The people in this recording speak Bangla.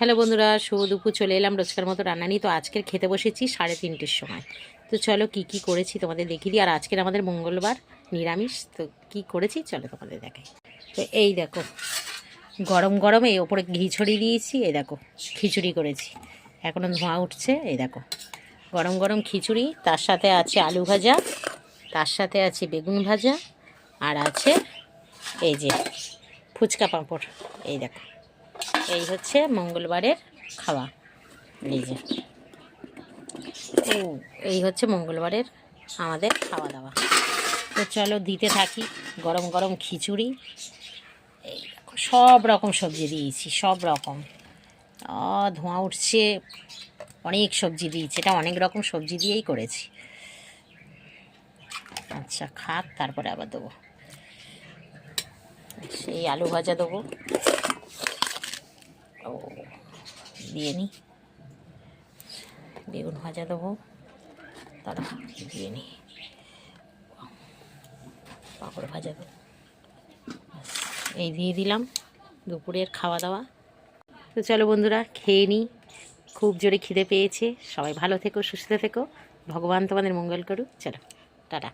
হ্যালো বন্ধুরা, শুভ দুপুর। চলে এলাম রোজকার মতো রান্না নিয়ে। তো আজকের খেতে বসেছি 3:30-র সময়। তো চলো কি কি করেছি তোমাদের দেখিয়ে দিই। আর আজকের আমাদের মঙ্গলবার, নিরামিষ। তো কি করেছি চলো তোমাদের দেখাই। তো এই দেখো, গরম গরমে ওপরে ঘি ছড়িয়ে দিয়েছি। এই দেখো খিচুড়ি করেছি, এখনও ধোঁয়া উঠছে। এই দেখো গরম গরম খিচুড়ি, তার সাথে আছে আলু ভাজা, তার সাথে আছে বেগুন ভাজা, আর আছে এই যে ফুচকা পাঁপড়। এই দেখো, এই হচ্ছে মঙ্গলবারের খাওয়া। এই যে এই হচ্ছে মঙ্গলবারের আমাদের খাওয়া দাওয়া। তো চলো দিতে থাকি। গরম গরম খিচুড়ি, এই দেখো সব রকম সবজি দিয়েছি, সব রকম। ধোঁয়া উঠছে, অনেক সবজি দিয়েছি। এটা অনেক রকম সবজি দিয়েই করেছি। আচ্ছা খাক, তারপরে আবার দেবো। সেই আলু ভাজা দেবো, দিয়ে নিই। বেগুন ভাজা দেবো, তারা দিয়ে নিই। পাঁপড় ভাজা দেবো। এই দিয়ে দিলাম দুপুরের খাওয়া দাওয়া। তো চলো বন্ধুরা খেয়ে নিই, খুব জোরে খিদে পেয়েছে। সবাই ভালো থেকো, সুস্থ থেকো, ভগবান তোমাদের মঙ্গল করুক। চলো টাটা।